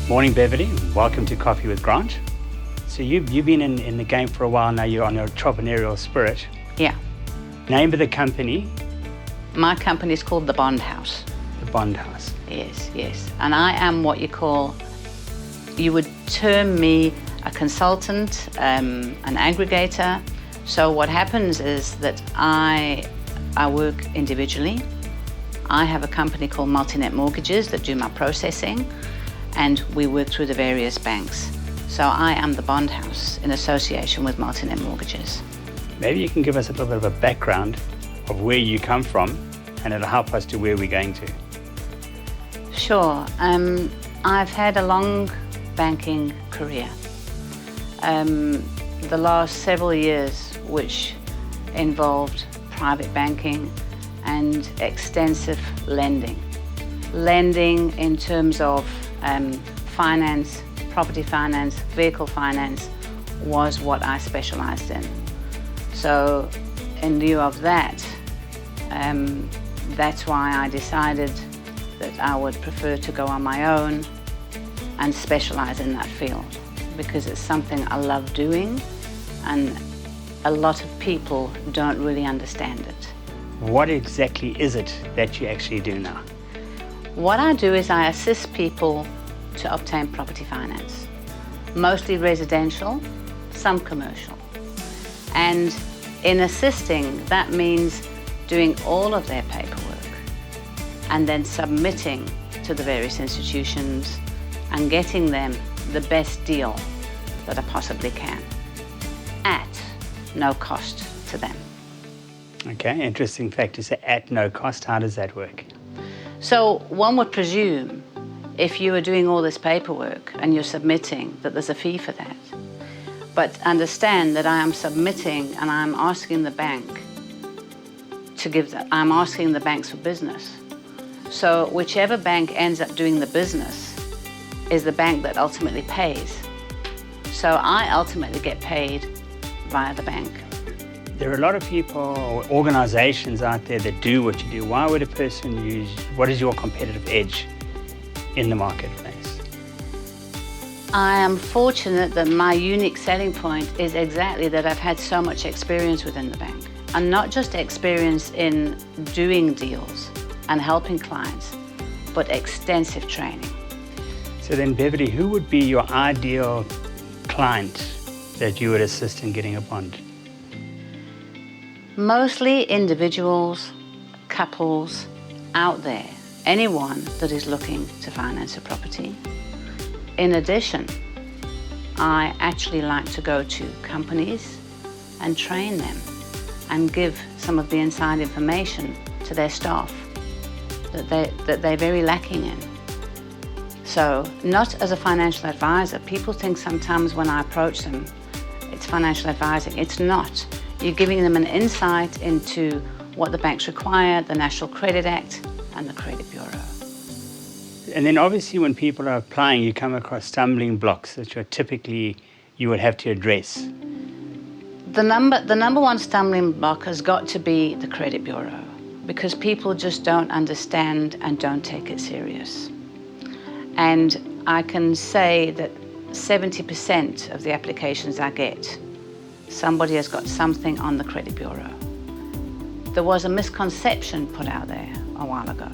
Morning, Beverley. Welcome to Coffee with Grant. So you've been in the game for a while now. You're on your entrepreneurial spirit. Yeah. Name of the company? My company is called The Bond House. The Bond House. Yes. And I am what you would term me a consultant, an aggregator. So what happens is that I work individually. I have a company called Multinet Mortgages that do my processing, and we work through the various banks. So I am the Bond House in association with Multinet Mortgages. Maybe you can give us a little bit of a background of where you come from, and it'll help us to where we're going to. Sure. I've had a long banking career. The last several years, which involved private banking and extensive lending. Lending in terms of finance, property finance, vehicle finance was what I specialized in. So in lieu of that, that's why I decided that I would prefer to go on my own and specialize in that field, because it's something I love doing and a lot of people don't really understand it. What exactly is it that you actually do now? What I do is I assist people to obtain property finance, mostly residential, some commercial. And in assisting, that means doing all of their paperwork and then submitting to the various institutions and getting them the best deal that I possibly can at no cost to them. Okay, interesting fact. You say at no cost. How does that work? So one would presume if you are doing all this paperwork and you're submitting that there's a fee for that. But understand that I am submitting and I'm asking the bank to give that. I'm asking the banks for business. So whichever bank ends up doing the business is the bank that ultimately pays. So I ultimately get paid via the bank. There are a lot of people or organizations out there that do what you do. Why would a person use, what is your competitive edge in the marketplace? I am fortunate that my unique selling point is exactly that I've had so much experience within the bank. And not just experience in doing deals and helping clients, but extensive training. So then, Beverley, who would be your ideal client that you would assist in getting a bond? Mostly individuals, couples out there, anyone that is looking to finance a property. In addition, I actually like to go to companies and train them and give some of the inside information to their staff that they're very lacking in. So not as a financial advisor. People think sometimes when I approach them, it's financial advising. It's not. You're giving them an insight into what the banks require, the National Credit Act and the Credit Bureau. And then obviously when people are applying, you come across stumbling blocks that you would have to address. The number one stumbling block has got to be the Credit Bureau, because people just don't understand and don't take it serious. And I can say that 70% of the applications I get, somebody has got something on the Credit Bureau. There was a misconception put out there a while ago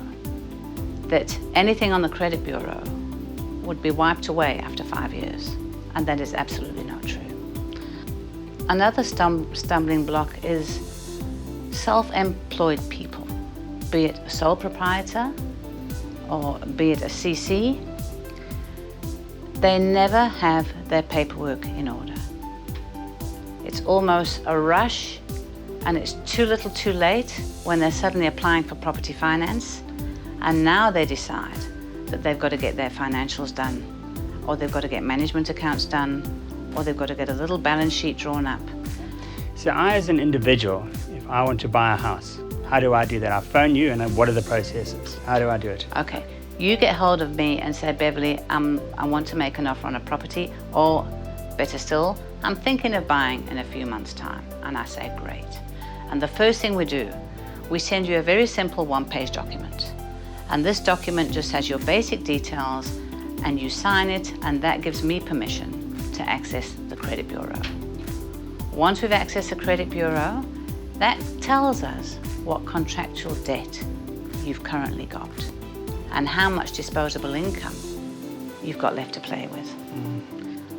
that anything on the Credit Bureau would be wiped away after 5 years, and that is absolutely not true. Another stumbling block is self-employed people, be it a sole proprietor or be it a CC. They never have their paperwork in order. It's almost a rush, and it's too little too late when they're suddenly applying for property finance, and now they decide that they've got to get their financials done, or they've got to get management accounts done, or they've got to get a little balance sheet drawn up. So I, as an individual, if I want to buy a house, how do I do that? I phone you, and what are the processes? How do I do it? Okay, you get hold of me and say, Beverley, I want to make an offer on a property, or better still, I'm thinking of buying in a few months' time. And I say, great. And the first thing we do, we send you a very simple one-page document. And this document just has your basic details and you sign it, and that gives me permission to access the credit bureau. Once we've accessed the credit bureau, that tells us what contractual debt you've currently got and how much disposable income you've got left to play with.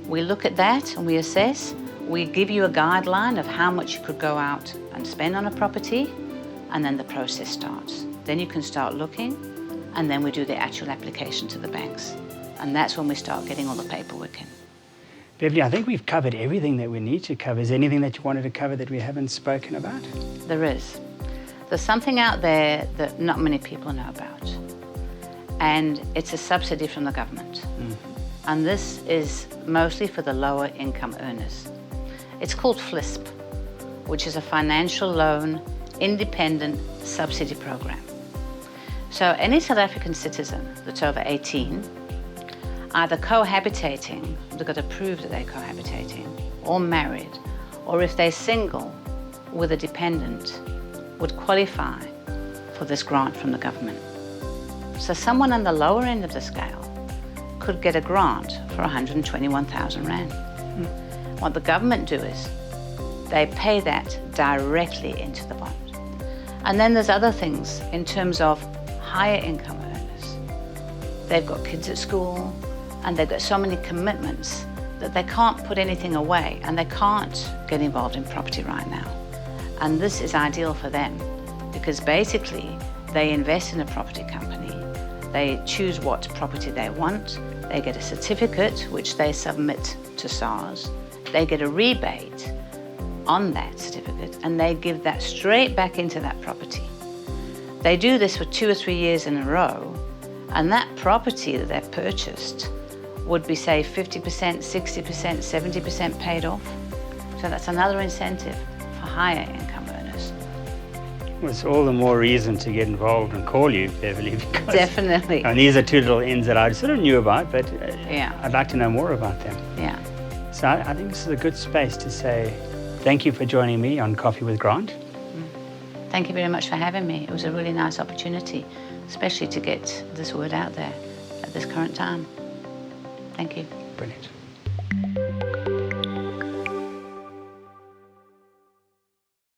We look at that and we assess. We give you a guideline of how much you could go out and spend on a property, and then the process starts. Then you can start looking, and then we do the actual application to the banks. And that's when we start getting all the paperwork in. Beverley, I think we've covered everything that we need to cover. Is there anything that you wanted to cover that we haven't spoken about? There is. There's something out there that not many people know about, and it's a subsidy from the government. And this is mostly for the lower income earners. It's called FLISP, which is a financial loan independent subsidy program. So any South African citizen that's over 18, either cohabitating, they've got to prove that they're cohabitating, or married, or if they're single with a dependent, would qualify for this grant from the government. So someone on the lower end of the scale could get a grant for 121,000 Rand. What the government do is they pay that directly into the bond. And then there's other things in terms of higher income earners. They've got kids at school and they've got so many commitments that they can't put anything away and they can't get involved in property right now. And this is ideal for them because basically they invest in a property company, they choose what property they want, they get a certificate which they submit to SARS, they get a rebate on that certificate and they give that straight back into that property. They do this for 2 or 3 years in a row, and that property that they've purchased would be, say, 50%, 60%, 70% paid off. So that's another incentive for higher income earners. Well, it's all the more reason to get involved and call you, Beverley, because definitely. And these are two little ends that I sort of knew about, but yeah, I'd like to know more about them. Yeah. So I think this is a good space to say thank you for joining me on Coffee with Grant. Thank you very much for having me. It was a really nice opportunity, especially to get this word out there at this current time. Thank you. Brilliant.